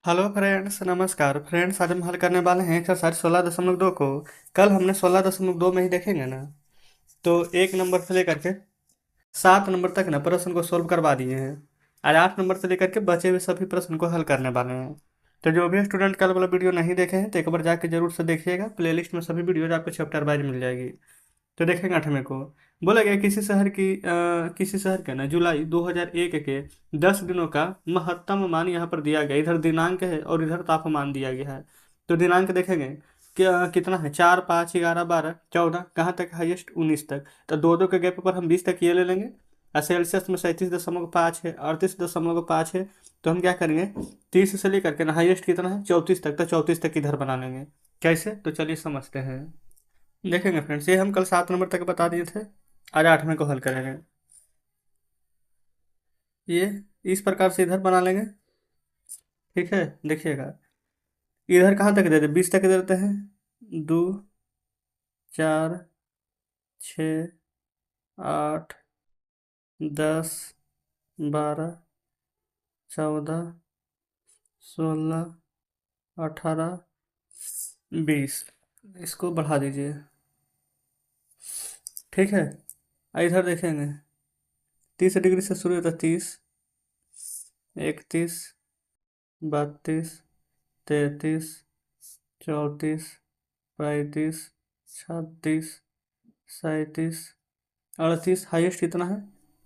Hello friends, नमस्कार friends. आज हम हल करने वाले हैं एक्सरसाइज 16.2 को। कल हमने 16.2 में ही देखेंगे ना, तो 1 नंबर से लेकर के 7 नंबर तक ना प्रश्न को सोल्व करवा दिए हैं। आज 8 नंबर से लेकर के बचे हुए सभी प्रश्न को हल करने वाले हैं। तो जो भी स्टूडेंट कल वाला वीडियो नहीं देखे हैं तो एक बार जाके जरूर से देखिएगा। प्लेलिस्ट में सभी वीडियोज आपको चैप्टर वाइज मिल जाएगी। तो देखेंगे 8वें को। बोला गया किसी शहर के ना जुलाई 2001 के 10 दिनों का महत्तम मान यहाँ पर दिया गया। इधर दिनांक है और इधर तापमान दिया गया है। तो दिनांक देखेंगे क्या कितना है, 4, 5, 11, 12, 14, कहाँ तक हाईएस्ट 19 तक। तो दो दो के गैप पर हम 20 तक ये ले लेंगे। और सेल्सियस में 37.5 है, 38.5 है। तो हम क्या करेंगे, 30 से लेकर के ना हाईएस्ट कितना है 34 तक, तो 34 तक इधर बना लेंगे। कैसे, तो चलिए समझते हैं। देखेंगे फ्रेंड्स, ये हम कल 7 नंबर तक बता दिए थे। आज 8वें को हल करेंगे। ये इस प्रकार से इधर बना लेंगे। ठीक है, देखिएगा इधर कहाँ तक देते, 20 तक दे देते हैं। 2, 4, 6, 8, 10, 12, 14, 16, 18, 20। इसको बढ़ा दीजिए। ठीक है, इधर देखेंगे 30 डिग्री से शुरू होता है। 30, 31, 32, 33, 34, 35, 36, 37, 38, हाईएस्ट कितना है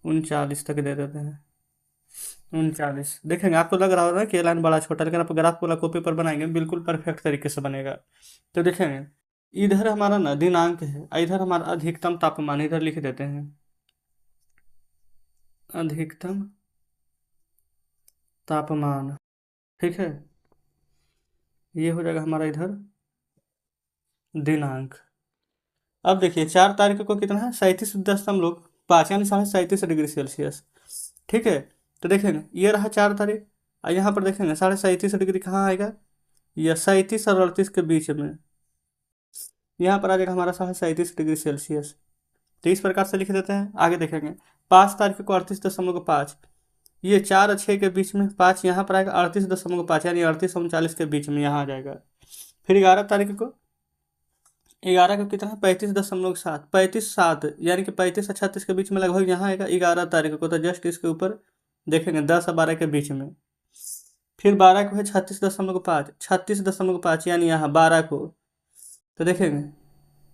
39 तक दे देते हैं। 39 देखेंगे। आपको लग रहा होगा ना कि ये लाइन बड़ा छोटा, लेकिन आप ग्राफ वाला कॉपी पर बनाएंगे बिल्कुल परफेक्ट तरीके से बनेगा। तो देखेंगे इधर हमारा ना दिनांक है, इधर हमारा अधिकतम तापमान इधर लिख देते हैं। अधिकतम तापमान, ठीक है। ये हो जाएगा हमारा इधर दिनांक। अब देखिए 4 तारीख को कितना है, 37.5 यानी 37.5 डिग्री सेल्सियस। ठीक है, तो देखेंगे ये रहा 4 तारीख। और यहाँ पर देखेंगे 37.5 डिग्री कहाँ आएगा, यह 37 और 38 के बीच में। यहाँ पर आ जाएगा हमारा 37.5 डिग्री सेल्सियस। तो इस प्रकार से लिख देते हैं। आगे देखेंगे 5 तारीख को 38.5, ये 4 और 6 के बीच में 5 यहाँ पर आएगा। 38.5 यानी 38 39 के बीच में यहाँ आ जाएगा। फिर 11 तारीख को, 11 का कितना है 35.7, 35.7 यानी कि 35 और 36 के बीच में लगभग यहाँ आएगा। 11 तारीख को तो जस्ट इसके ऊपर देखेंगे 10 और 12 के बीच में। फिर 12 को है 36.5, 36.5 यानी यहाँ 12 को। तो देखेंगे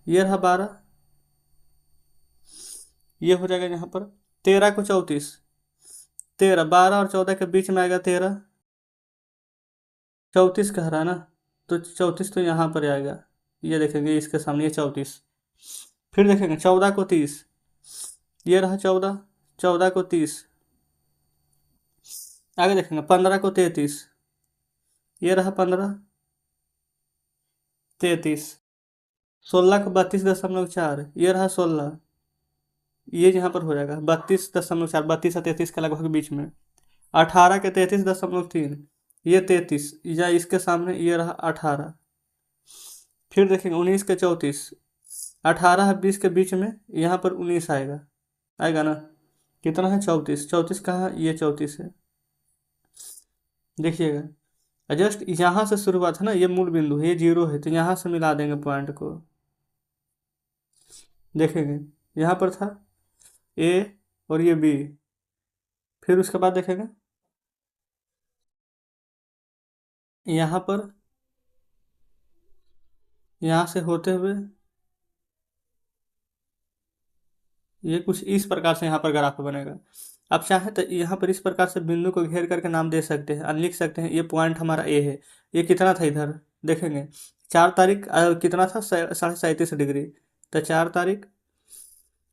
ये रहा 12, ये हो जाएगा यहाँ पर 13 को 34, 13, 12 और 14 के बीच में आएगा 13। 34 कह रहा है ना, तो 34 तो यहाँ पर आएगा। ये देखेंगे इसके सामने ये 34। फिर देखेंगे 14 को 30, ये रहा 14, 14 को 30। आगे देखेंगे 15 को 33, ये रहा 15, 33। 16 को 32.4, ये रहा 16, ये यहाँ पर हो जाएगा 32.4, 32 और 33 के लगभग बीच में। 18 के 33.3, ये 33 या इसके सामने ये रहा 18। फिर देखेंगे 19 के 34, 18 और 20 के बीच में यहाँ पर 19 आएगा। आएगा ना, कितना है 34, 34 कहाँ है, ये 34 है। देखिएगा जस्ट यहाँ से शुरुआत है ना, ये मूल बिंदु है, ये 0 है, तो यहाँ से मिला देंगे पॉइंट को। देखेंगे यहाँ पर था ए और ये बी। फिर उसके बाद देखेंगे यहाँ पर, यहाँ से होते हुए ये कुछ इस प्रकार से यहाँ पर ग्राफ बनेगा। आप चाहें तो यहाँ पर इस प्रकार से बिंदु को घेर करके नाम दे सकते हैं और लिख सकते हैं ये पॉइंट हमारा ए है। ये कितना था इधर देखेंगे 4 तारीख कितना था 37.5 डिग्री। तो 4 तारीख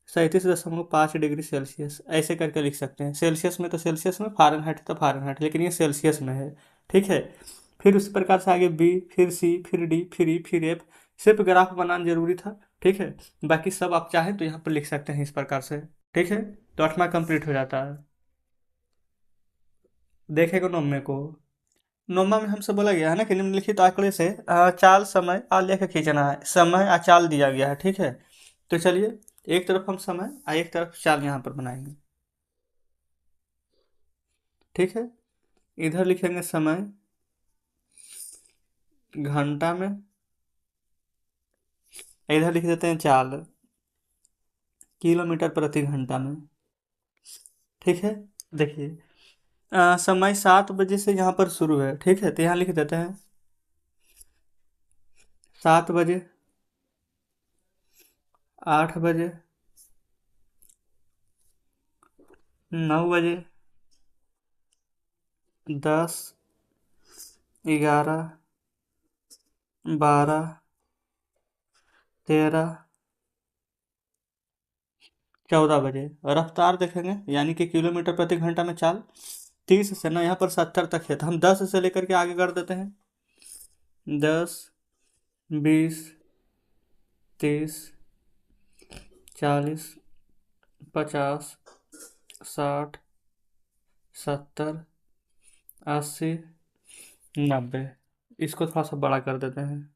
37.5 डिग्री सेल्सियस, ऐसे करके लिख सकते हैं। सेल्सियस में तो सेल्सियस में, फ़ारेनहाइट तो फ़ारेनहाइट, लेकिन ये सेल्सियस में है। ठीक है, फिर उसी प्रकार से आगे बी, फिर सी, फिर डी, फिर ई, फिर एफ। सिर्फ ग्राफ बनाना जरूरी था। ठीक है, बाकी सब आप चाहें तो यहाँ पर लिख सकते हैं इस प्रकार से। ठीक है, तो 8वां कंप्लीट हो जाता है। देखेगा 9वें को। 9वां में हमसे बोला गया है ना कि निम्नलिखित आंकड़े से चाल, समय, आलेख खींचना है। समय और चाल दिया गया है। ठीक है, तो चलिए एक तरफ हम समय और एक तरफ चाल यहाँ पर बनाएंगे। ठीक है, इधर लिखेंगे समय, घंटा में, इधर लिख देते हैं चाल, किलोमीटर प्रति घंटा में। ठीक है। देखिए समय 7 बजे से यहाँ पर शुरू है, ठीक है, तो यहाँ लिख देते हैं 7 बजे, 8 बजे, 9 बजे, 10, 11, 12, 13, 14 बजे। रफ्तार देखेंगे यानी कि किलोमीटर प्रति घंटा में चाल, 30 से ना यहाँ पर 70 तक है, तो हम 10 से लेकर के आगे कर देते हैं। 10, 20, 30, 40, 50, 60, 70, 80, 90। इसको थोड़ा सा बड़ा कर देते हैं।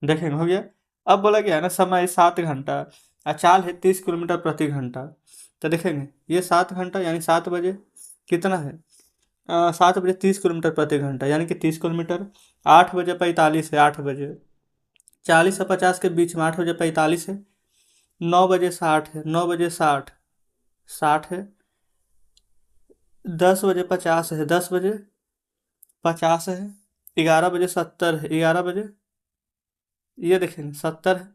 देखेंगे हो गया। अब बोला गया है ना समय 7 घंटा, चाल है 30 किलोमीटर प्रति घंटा। तो देखेंगे ये 7 घंटा यानी 7 बजे कितना है, 7 बजे 30 किलोमीटर प्रति घंटा यानी कि 30 किलोमीटर। 8 बजे 45 है, 8 बजे 40 से 50 के बीच में, 8 बजे 45 है। 9 बजे 60 है, 9 बजे 60, 60 है। 10 बजे 50 है, 10 बजे 50 है। 11 बजे 70 है, 11 बजे ये देखेंगे 70 है।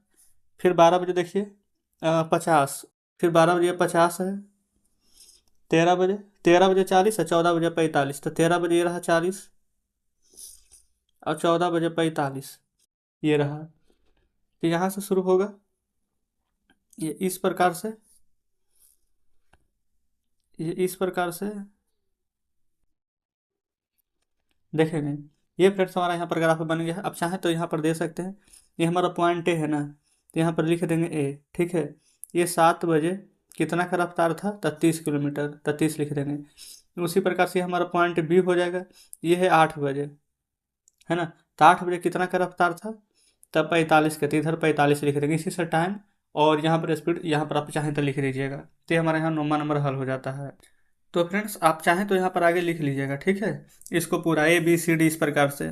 फिर 12 बजे देखिए 50, फिर 12 बजे 50 है। 13 बजे, 13 बजे 40 है, 14 बजे 45, तो 13 बजे ये रहा 40 और 14 बजे 45 ये रहा। तो यहाँ से शुरू होगा ये इस प्रकार से, ये इस प्रकार से देखेंगे। ये फ्रेंड्स हमारा यहाँ पर ग्राफ बन गया है। अब चाहे तो यहाँ पर दे सकते हैं, ये हमारा पॉइंट ए है ना, तो यहाँ पर लिख देंगे ए, ठीक है। ये 7 बजे कितना का रफ्तार था, 33 किलोमीटर, 33 लिख देंगे। उसी प्रकार से हमारा पॉइंट बी हो जाएगा। ये है 8 बजे, है ना, तो 8 बजे कितना का रफ्तार था, तब 45 के, तो इधर 45 लिख देंगे इसी से टाइम, और यहाँ पर स्पीड यहाँ पर आप चाहें तो लिख लीजिएगा। तो ये हमारे यहाँ 9वां नंबर हल हो जाता है। तो फ्रेंड्स आप चाहें तो यहाँ पर आगे लिख लीजिएगा, ठीक है, इसको पूरा ए बी सी डी इस प्रकार से।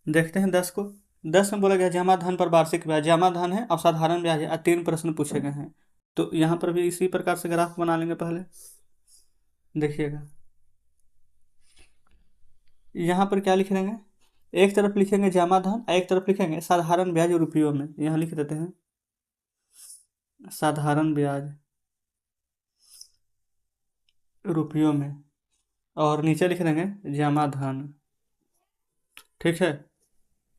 देखते हैं 10 को। 10 में बोला गया जमा धन पर वार्षिक ब्याज, जमा धन है और साधारण ब्याज है, 3 प्रश्न पूछे गए हैं। तो यहाँ पर भी इसी प्रकार से ग्राफ बना लेंगे पहले। देखिएगा यहाँ पर क्या लिख लेंगे, एक तरफ लिखेंगे जमा धन, एक तरफ लिखेंगे साधारण ब्याज रुपयों में। यहाँ लिख देते हैं साधारण ब्याज रुपयों में, और नीचे लिख देंगे जमा धन, ठीक है।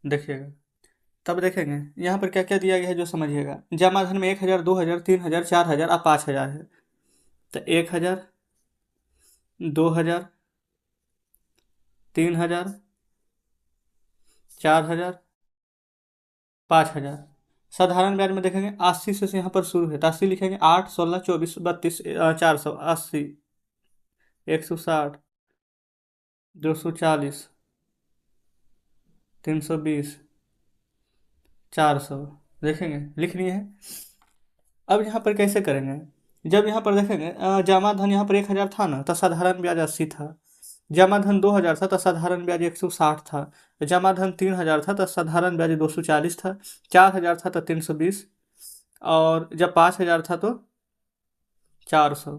देखिएगा तब देखेंगे यहाँ पर क्या क्या दिया गया है जो समझिएगा। जमा धन में 1,000, 2,000, 3,000, 4,000 और 5,000 है। तो 1,000, 2,000, 3,000, 4,000, 5,000। साधारण ब्याज में देखेंगे 80 से यहाँ पर शुरू है, तो 80 लिखेंगे, 8, 16, 24, 32, 480, 160, 240, 320, 400। देखेंगे लिखनी है। अब यहाँ पर कैसे करेंगे, जब यहाँ पर देखेंगे जमा धन यहाँ पर 1,000 था ना, तो साधारण ब्याज 80 था। जमा धन 2,000 था तो साधारण ब्याज 160 था। जमा धन 3,000 था तो साधारण ब्याज 240 था। 4,000 था तो 320, और जब 5,000 था तो 400।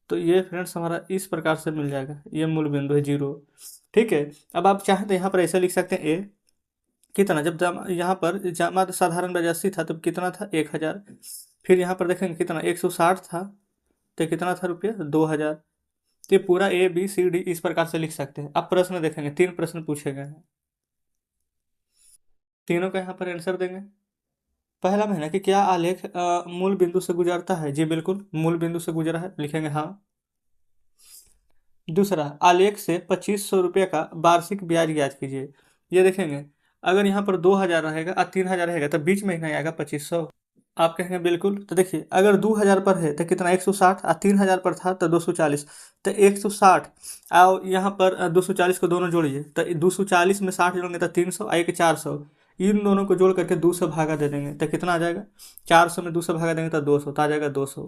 तो ये फ्रेंड्स हमारा इस प्रकार से मिल जाएगा, ये मूल बिंदु है 0, ठीक है। अब आप चाहें तो यहाँ पर ऐसे लिख सकते हैं ए कितना, जब यहाँ पर जमा साधारण ब्याज 80 था तब कितना था 1,000। फिर यहाँ पर देखेंगे कितना 160 था, तो कितना था रुपये 2,000। तो ये पूरा ए बी सी डी इस प्रकार से लिख सकते हैं। अब प्रश्न देखेंगे, 3 प्रश्न पूछे गए हैं, तीनों का यहाँ पर आंसर देंगे। पहला में है ना कि क्या आलेख मूल बिंदु से गुजरता है, जी बिल्कुल मूल बिंदु से गुजरा है, लिखेंगे हाँ। दूसरा, आलेख से 2,500 रुपये का वार्षिक ब्याज ज्ञात कीजिए। ये देखेंगे अगर यहाँ पर 2,000 रहेगा और 3,000 रहेगा तो बीच में ही नहीं आएगा 2,500। आप कहेंगे बिल्कुल, तो देखिए अगर 2,000 पर है तो कितना 160, और 3,000 पर था तो 240, तो 160 और यहाँ पर 240 को दोनों जोड़िए, तो 240 में 60 जोड़ेंगे तो 300, और एक 400, इन दोनों को जोड़ करके 2 से भागा दे देंगे तो कितना आ जाएगा, 400 में 2 से भागा देंगे तो 200, तो आ जाएगा 200।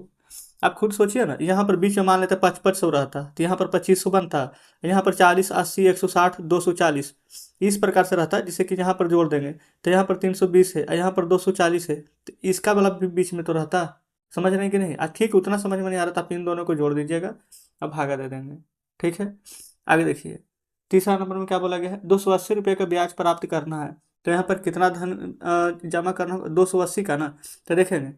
आप खुद सोचिए ना, यहाँ पर बीच में मान लेते 5500 रहता तो यहाँ पर 2500 बनता, यहाँ पर 40 80 160 240 इस प्रकार से रहता, जिससे कि यहाँ पर जोड़ देंगे तो यहाँ पर 320 है और यहाँ पर 240 है, तो इसका वाला भी बीच में तो रहता। समझ रहे हैं कि नहीं? ठीक उतना समझ में नहीं आ रहा था, आप इन दोनों को जोड़ दीजिएगा, अब भागा दे देंगे। ठीक है, आगे देखिए तीसरा नंबर में क्या बोला गया है, 280 रुपये का ब्याज प्राप्त करना है। तो यहाँ पर कितना धन जमा करना होगा, 280 का ना, तो देखेंगे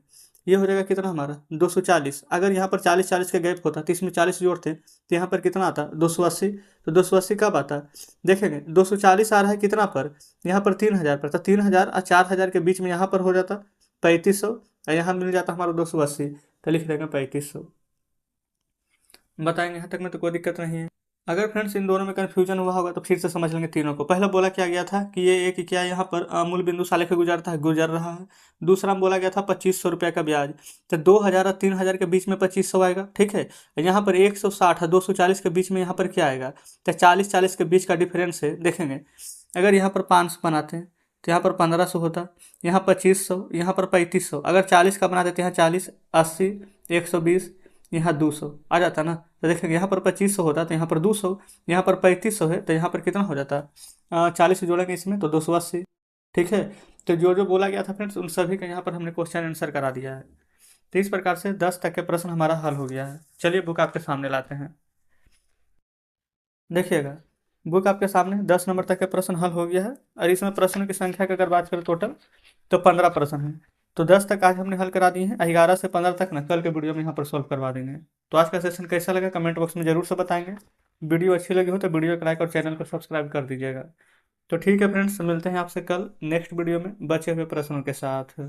ये हो जाएगा कितना हमारा 240। अगर यहाँ पर 40 40 का गैप होता तो इसमें 40 जोड़ते तो यहाँ पर कितना आता 280। तो 280 कब आता, देखेंगे 240 आ रहा है कितना पर, यहाँ पर 3000 पर, तो 3000 और 4000 के बीच में यहाँ पर हो जाता 3500 और यहाँ मिल जाता हमारा 280, तो लिख देंगे 3500। बताएंगे यहाँ तक में तो कोई दिक्कत नहीं है। अगर फ्रेंड्स इन दोनों में कन्फ्यूजन हुआ होगा तो फिर से समझ लेंगे तीनों को। पहला बोला क्या गया था कि ये एक क्या यहाँ पर मूल बिंदु से आलेख गुजरता है, गुजर रहा है। दूसरा में बोला गया था 2500 रुपये का ब्याज, तो 2000 और 3000 के बीच में 2500 आएगा। ठीक है, यहाँ पर 160 और 240 के बीच में यहाँ पर क्या आएगा, तो 40 40 के बीच का डिफरेंस है। देखेंगे अगर यहाँ पर 500 बनाते हैं तो यहाँ पर 1500 होता, यहाँ 2500, यहाँ पर 3500। अगर 40 का बनाते तो यहाँ 40 80 120, यहाँ 200 आ जाता ना। तो देखेंगे यहाँ पर 2500 होता तो यहाँ पर 200, यहाँ पर 3500 है तो यहाँ पर कितना हो जाता, 40 जोड़ेंगे इसमें तो 280। ठीक है, तो जो जो बोला गया था फ्रेंड्स उन सभी का यहाँ पर हमने क्वेश्चन आंसर करा दिया है। तो इस प्रकार से 10 तक के प्रश्न हमारा हल हो गया है। चलिए बुक आपके सामने लाते हैं, देखिएगा बुक आपके सामने 10 नंबर तक के प्रश्न हल हो गया है। और इसमें प्रश्नों की संख्या की अगर बात करें टोटल तो 15 प्रश्न है। तो 10 तक आज हमने हल करा दिए हैं, 11 से 15 तक ना कल के वीडियो में यहाँ पर सॉल्व करवा देंगे। तो आज का सेशन कैसा लगा कमेंट बॉक्स में जरूर से बताएंगे। वीडियो अच्छी लगी हो तो वीडियो को लाइक और चैनल को सब्सक्राइब कर दीजिएगा। तो ठीक है फ्रेंड्स, मिलते हैं आपसे कल नेक्स्ट वीडियो में बचे हुए प्रश्नों के साथ।